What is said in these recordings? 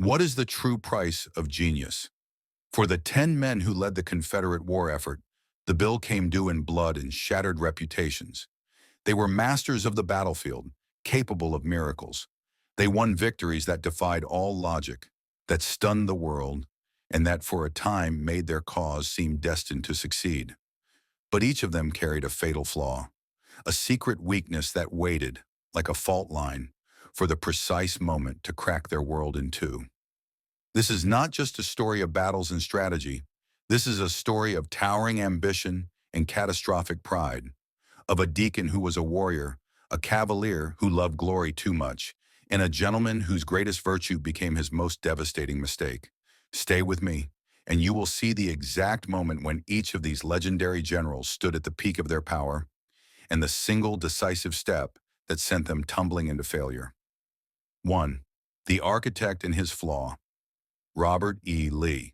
What is the true price of genius? For the 10 men who led the Confederate war effort, the bill came due in blood and shattered reputations. They were masters of the battlefield, capable of miracles. They won victories that defied all logic, that stunned the world, and that for a time made their cause seem destined to succeed. But each of them carried a fatal flaw, a secret weakness that waited, like a fault line, for the precise moment to crack their world in two. This is not just a story of battles and strategy. This is a story of towering ambition and catastrophic pride, of a deacon who was a warrior, a cavalier who loved glory too much, and a gentleman whose greatest virtue became his most devastating mistake. Stay with me, and you will see the exact moment when each of these legendary generals stood at the peak of their power, and the single decisive step that sent them tumbling into failure. 1. The architect and his flaw. Robert E. Lee.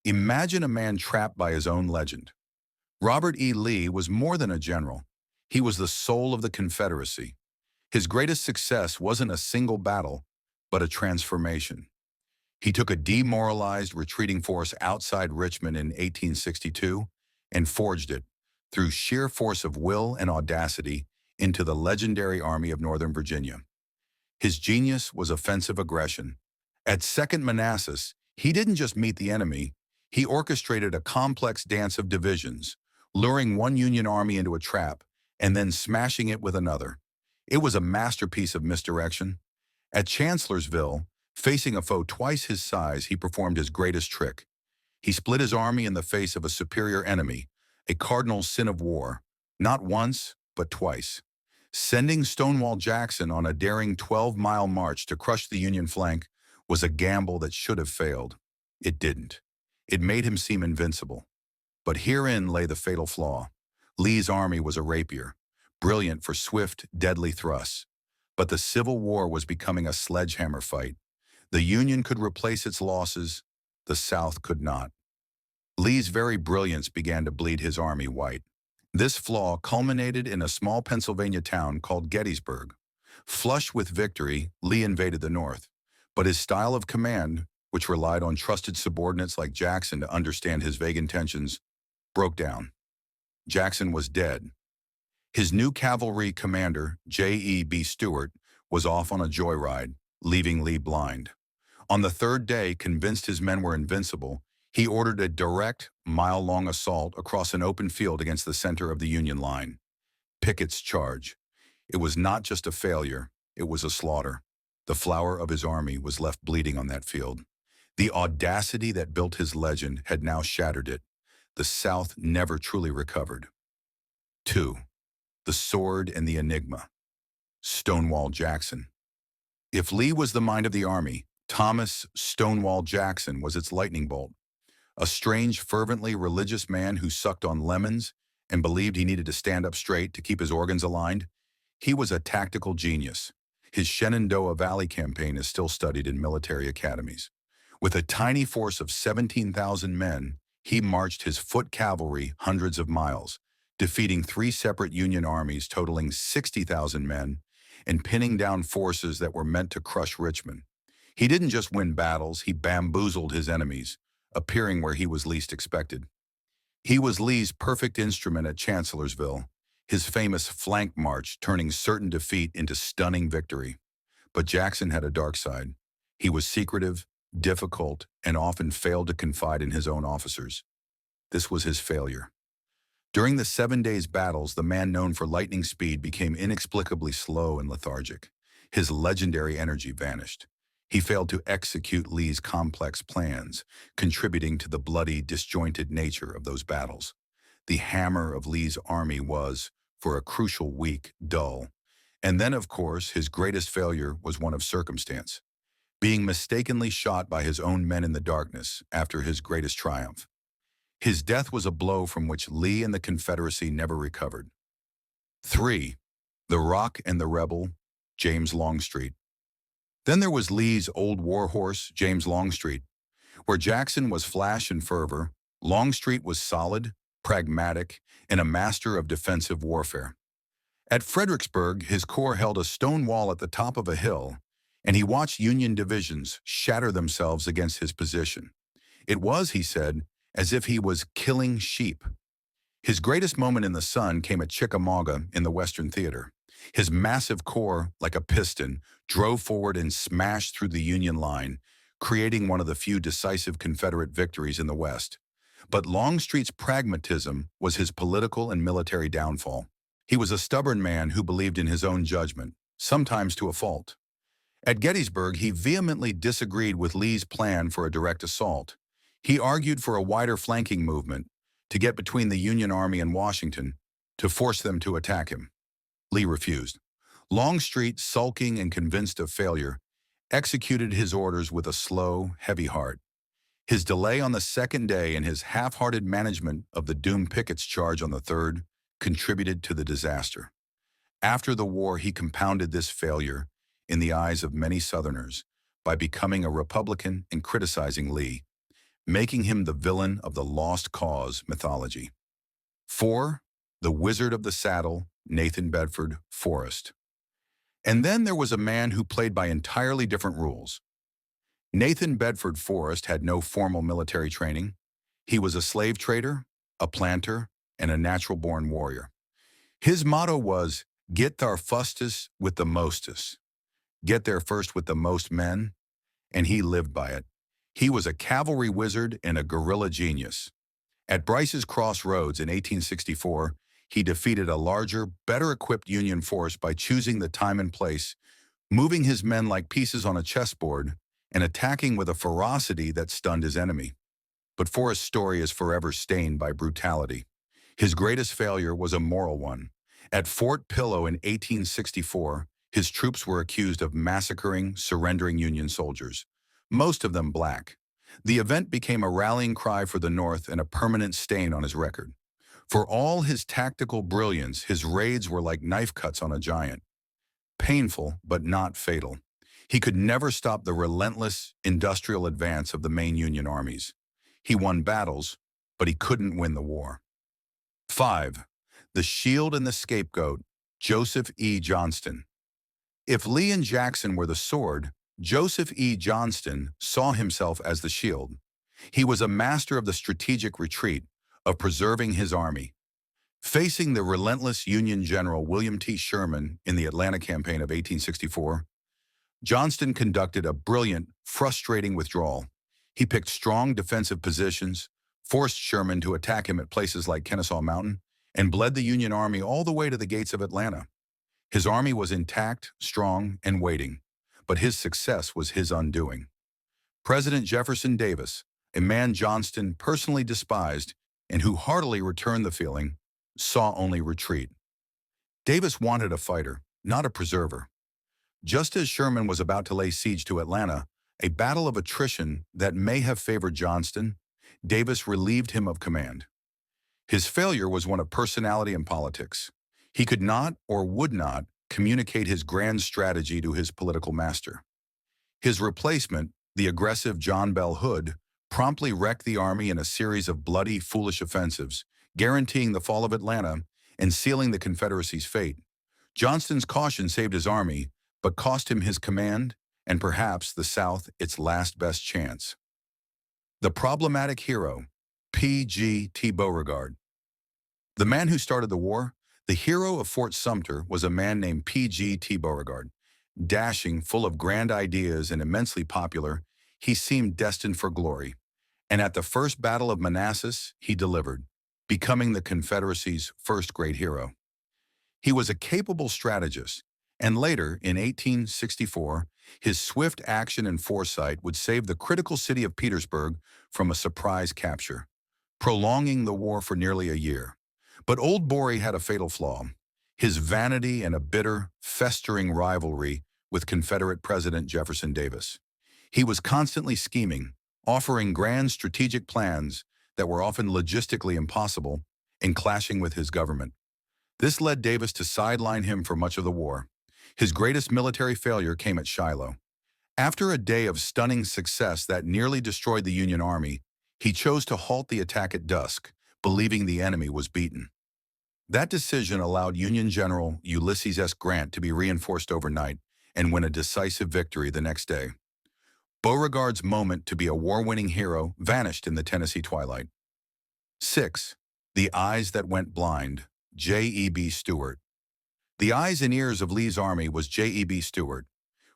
Imagine a man trapped by his own legend. Robert E. Lee was more than a general. He was the soul of the Confederacy. His greatest success wasn't a single battle, but a transformation. He took a demoralized, retreating force outside Richmond in 1862 and forged it, through sheer force of will and audacity, into the legendary Army of Northern Virginia. His genius was offensive aggression. At Second Manassas, he didn't just meet the enemy, he orchestrated a complex dance of divisions, luring one Union army into a trap and then smashing it with another. It was a masterpiece of misdirection. At Chancellorsville, facing a foe twice his size, he performed his greatest trick. He split his army in the face of a superior enemy, a cardinal sin of war, not once, but twice. Sending Stonewall Jackson on a daring 12-mile march to crush the Union flank was a gamble that should have failed. It didn't. It made him seem invincible. But herein lay the fatal flaw. Lee's army was a rapier, brilliant for swift, deadly thrusts. But the Civil War was becoming a sledgehammer fight. The Union could replace its losses, the South could not. Lee's very brilliance began to bleed his army white. This flaw culminated in a small Pennsylvania town called Gettysburg. Flush with victory, Lee invaded the North. But his style of command, which relied on trusted subordinates like Jackson to understand his vague intentions, broke down. Jackson was dead. His new cavalry commander, J.E.B. Stuart, was off on a joyride, leaving Lee blind. On the third day, convinced his men were invincible, he ordered a direct, mile-long assault across an open field against the center of the Union line. Pickett's charge. It was not just a failure, it was a slaughter. The flower of his army was left bleeding on that field. The audacity that built his legend had now shattered it. The South never truly recovered. 2. The sword and the enigma. Stonewall Jackson. If Lee was the mind of the army, Thomas Stonewall Jackson was its lightning bolt. A strange, fervently religious man who sucked on lemons and believed he needed to stand up straight to keep his organs aligned. He was a tactical genius. His Shenandoah Valley campaign is still studied in military academies. With a tiny force of 17,000 men, he marched his foot cavalry hundreds of miles, defeating 3 separate Union armies totaling 60,000 men and pinning down forces that were meant to crush Richmond. He didn't just win battles, he bamboozled his enemies, appearing where he was least expected. He was Lee's perfect instrument at Chancellorsville, his famous flank march turning certain defeat into stunning victory. But Jackson had a dark side. He was secretive, difficult, and often failed to confide in his own officers. This was his failure. During the 7 days' battles, the man known for lightning speed became inexplicably slow and lethargic. His legendary energy vanished. He failed to execute Lee's complex plans, contributing to the bloody, disjointed nature of those battles. The hammer of Lee's army was, for a crucial week, dull. And then, of course, his greatest failure was one of circumstance, being mistakenly shot by his own men in the darkness after his greatest triumph. His death was a blow from which Lee and the Confederacy never recovered. 3. The Rock and the Rebel, James Longstreet. Then there was Lee's old warhorse, James Longstreet. Where Jackson was flash and fervor, Longstreet was solid, pragmatic, and a master of defensive warfare. At Fredericksburg, his corps held a stone wall at the top of a hill. and he watched Union divisions shatter themselves against his position. It was, he said, as if he was killing sheep. His greatest moment in the sun came at Chickamauga in the Western Theater. His massive corps, like a piston, drove forward and smashed through the Union line, creating one of the few decisive Confederate victories in the West. But Longstreet's pragmatism was his political and military downfall. He was a stubborn man who believed in his own judgment, sometimes to a fault. At Gettysburg, he vehemently disagreed with Lee's plan for a direct assault. He argued for a wider flanking movement to get between the Union Army and Washington to force them to attack him. Lee refused. Longstreet, sulking and convinced of failure, executed his orders with a slow, heavy heart. His delay on the second day and his half-hearted management of the doomed pickets charge on the third contributed to the disaster. After the war, he compounded this failure in the eyes of many Southerners by becoming a Republican and criticizing Lee, making him the villain of the lost cause mythology. 4. The Wizard of the Saddle, Nathan Bedford Forrest. And then there was a man who played by entirely different rules. Nathan Bedford Forrest had no formal military training. He was a slave trader, a planter, and a natural-born warrior. His motto was, "Get thar fustest with the mostest. Get there first with the most men," and he lived by it. He was a cavalry wizard and a guerrilla genius. At Bryce's Crossroads in 1864, he defeated a larger, better-equipped Union force by choosing the time and place, moving his men like pieces on a chessboard, and attacking with a ferocity that stunned his enemy. But Forrest's story is forever stained by brutality. His greatest failure was a moral one. At Fort Pillow in 1864, his troops were accused of massacring surrendering Union soldiers, most of them black. The event became a rallying cry for the North and a permanent stain on his record. For all his tactical brilliance, his raids were like knife cuts on a giant. Painful, but not fatal. He could never stop the relentless industrial advance of the main Union armies. He won battles, but he couldn't win the war. 5. The shield and the scapegoat, Joseph E. Johnston. If Lee and Jackson were the sword, Joseph E. Johnston saw himself as the shield. He was a master of the strategic retreat, of preserving his army. Facing the relentless Union General William T. Sherman in the Atlanta campaign of 1864, Johnston conducted a brilliant, frustrating withdrawal. He picked strong defensive positions, forced Sherman to attack him at places like Kennesaw Mountain, and bled the Union Army all the way to the gates of Atlanta. His army was intact, strong, and waiting, but his success was his undoing. President Jefferson Davis, a man Johnston personally despised and who heartily returned the feeling, saw only retreat. Davis wanted a fighter, not a preserver. Just as Sherman was about to lay siege to Atlanta, a battle of attrition that may have favored Johnston, Davis relieved him of command. His failure was one of personality and politics. He could not or would not communicate his grand strategy to his political master. His replacement, the aggressive John Bell Hood, promptly wrecked the army in a series of bloody, foolish offensives, guaranteeing the fall of Atlanta and sealing the Confederacy's fate. Johnston's caution saved his army, but cost him his command and perhaps the South its last best chance. The problematic hero, P.G.T. Beauregard. The man who started the war, the hero of Fort Sumter, was a man named P.G.T. Beauregard. Dashing, full of grand ideas, and immensely popular, he seemed destined for glory. And at the First Battle of Manassas, he delivered, becoming the Confederacy's first great hero. He was a capable strategist, and later, in 1864, his swift action and foresight would save the critical city of Petersburg from a surprise capture, prolonging the war for nearly a year. But Old Bory had a fatal flaw: his vanity and a bitter, festering rivalry with Confederate President Jefferson Davis. He was constantly scheming, offering grand strategic plans that were often logistically impossible and clashing with his government. This led Davis to sideline him for much of the war. His greatest military failure came at Shiloh. After a day of stunning success that nearly destroyed the Union Army, he chose to halt the attack at dusk, believing the enemy was beaten. That decision allowed Union General Ulysses S. Grant to be reinforced overnight, and win a decisive victory the next day. Beauregard's moment to be a war-winning hero vanished in the Tennessee twilight. 6. The eyes that went blind. J.E.B. Stuart. The eyes and ears of Lee's army was J.E.B. Stuart.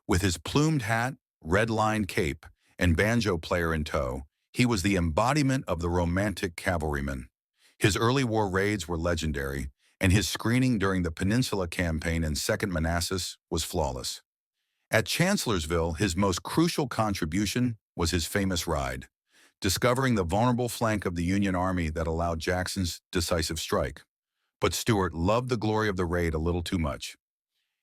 With his plumed hat, red-lined cape, and banjo player in tow, he was the embodiment of the romantic cavalryman. His early war raids were legendary, and his screening during the Peninsula Campaign and Second Manassas was flawless. At Chancellorsville, his most crucial contribution was his famous ride, discovering the vulnerable flank of the Union Army that allowed Jackson's decisive strike. But Stuart loved the glory of the raid a little too much.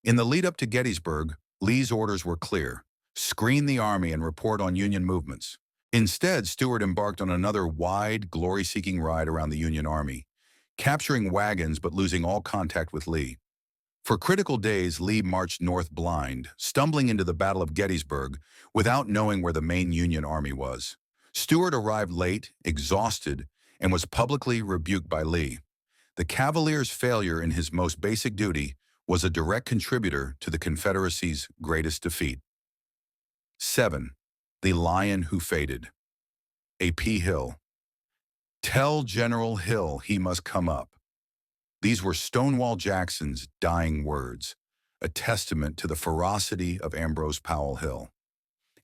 In the lead-up to Gettysburg, Lee's orders were clear: screen the army and report on Union movements. Instead, Stuart embarked on another wide, glory-seeking ride around the Union Army, capturing wagons but losing all contact with Lee. For critical days, Lee marched north blind, stumbling into the Battle of Gettysburg without knowing where the main Union Army was. Stuart arrived late, exhausted, and was publicly rebuked by Lee. The Cavalier's failure in his most basic duty was a direct contributor to the Confederacy's greatest defeat. 7. The Lion Who Faded. A.P. Hill. Tell General Hill he must come up. These were Stonewall Jackson's dying words, a testament to the ferocity of Ambrose Powell Hill.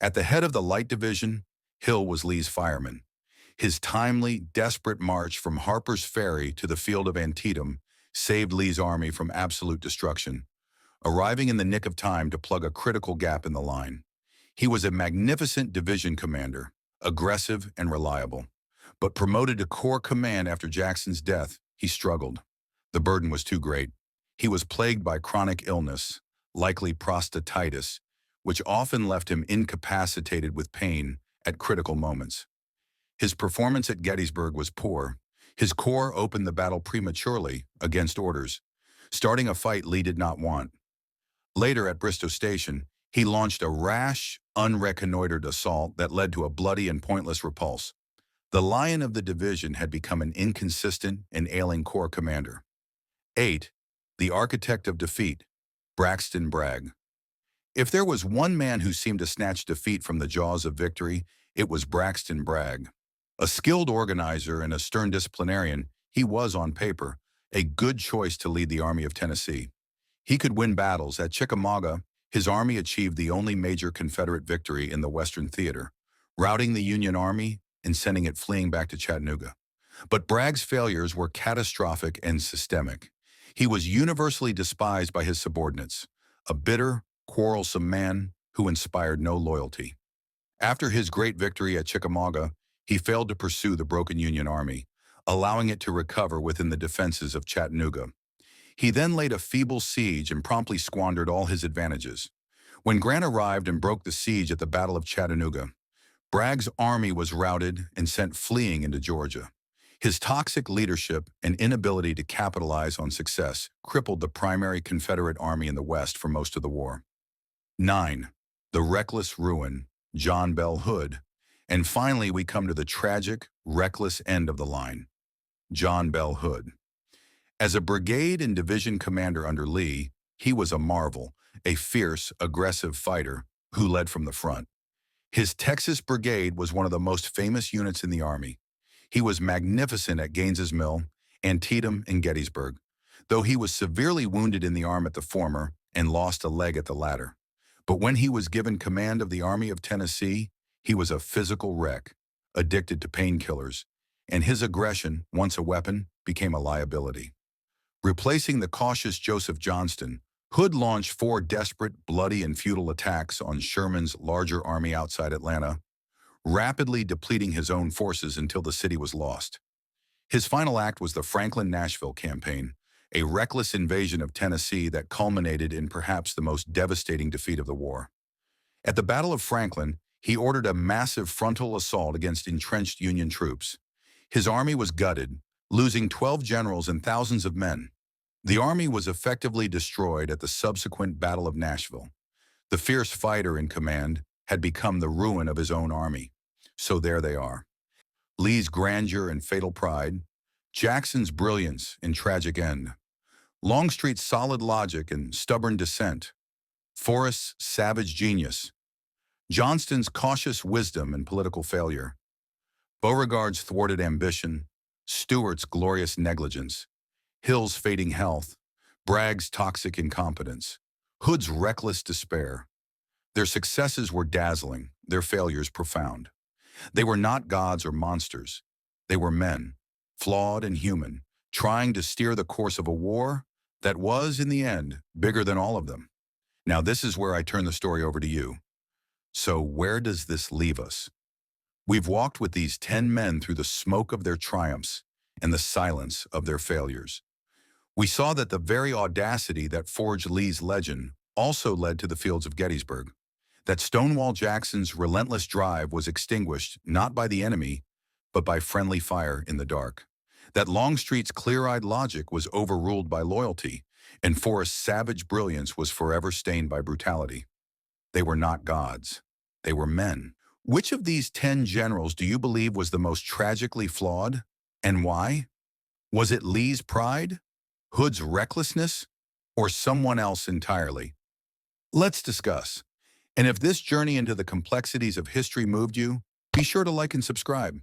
At the head of the Light Division, Hill was Lee's fireman. His timely, desperate march from Harper's Ferry to the field of Antietam saved Lee's army from absolute destruction, arriving in the nick of time to plug a critical gap in the line. He was a magnificent division commander, aggressive and reliable. But promoted to corps command after Jackson's death, he struggled. The burden was too great. He was plagued by chronic illness, likely prostatitis, which often left him incapacitated with pain at critical moments. His performance at Gettysburg was poor. His corps opened the battle prematurely, against orders, starting a fight Lee did not want. Later at Bristow Station, he launched a rash, unreconnoitered assault that led to a bloody and pointless repulse. The lion of the division had become an inconsistent and ailing corps commander. 8. The architect of defeat. Braxton Bragg. If there was one man who seemed to snatch defeat from the jaws of victory, it was Braxton Bragg. A skilled organizer and a stern disciplinarian, he was, on paper, a good choice to lead the Army of Tennessee. He could win battles. At Chickamauga, his army achieved the only major Confederate victory in the Western Theater, routing the Union Army and sending it fleeing back to Chattanooga. But Bragg's failures were catastrophic and systemic. He was universally despised by his subordinates, a bitter, quarrelsome man who inspired no loyalty. After his great victory at Chickamauga, he failed to pursue the broken Union Army, allowing it to recover within the defenses of Chattanooga. He then laid a feeble siege and promptly squandered all his advantages. When Grant arrived and broke the siege at the Battle of Chattanooga, Bragg's army was routed and sent fleeing into Georgia. His toxic leadership and inability to capitalize on success crippled the primary Confederate army in the West for most of the war. 9. The reckless ruin. John Bell Hood. And finally, we come to the tragic, reckless end of the line. John Bell Hood. As a brigade and division commander under Lee, he was a marvel, a fierce, aggressive fighter who led from the front. His Texas Brigade was one of the most famous units in the Army. He was magnificent at Gaines's Mill, Antietam, and Gettysburg, though he was severely wounded in the arm at the former and lost a leg at the latter. But when he was given command of the Army of Tennessee, he was a physical wreck, addicted to painkillers, and his aggression, once a weapon, became a liability. Replacing the cautious Joseph Johnston, Hood launched 4 desperate, bloody, and futile attacks on Sherman's larger army outside Atlanta, rapidly depleting his own forces until the city was lost. His final act was the Franklin-Nashville campaign, a reckless invasion of Tennessee that culminated in perhaps the most devastating defeat of the war. At the Battle of Franklin, he ordered a massive frontal assault against entrenched Union troops. His army was gutted, losing 12 generals and thousands of men. The army was effectively destroyed at the subsequent Battle of Nashville. The fierce fighter in command had become the ruin of his own army. So there they are. Lee's grandeur and fatal pride, Jackson's brilliance and tragic end, Longstreet's solid logic and stubborn dissent, Forrest's savage genius, Johnston's cautious wisdom and political failure, Beauregard's thwarted ambition, Stuart's glorious negligence, Hill's fading health, Bragg's toxic incompetence, Hood's reckless despair. Their successes were dazzling, their failures profound. They were not gods or monsters. They were men, flawed and human, trying to steer the course of a war that was, in the end, bigger than all of them. Now, this is where I turn the story over to you. So where does this leave us? We've walked with these 10 men through the smoke of their triumphs and the silence of their failures. We saw that the very audacity that forged Lee's legend also led to the fields of Gettysburg, that Stonewall Jackson's relentless drive was extinguished not by the enemy, but by friendly fire in the dark, that Longstreet's clear-eyed logic was overruled by loyalty, and Forrest's savage brilliance was forever stained by brutality. They were not gods. They were men. Which of these 10 generals do you believe was the most tragically flawed, and why? Was it Lee's pride, Hood's recklessness, or someone else entirely? Let's discuss. And if this journey into the complexities of history moved you, be sure to like and subscribe.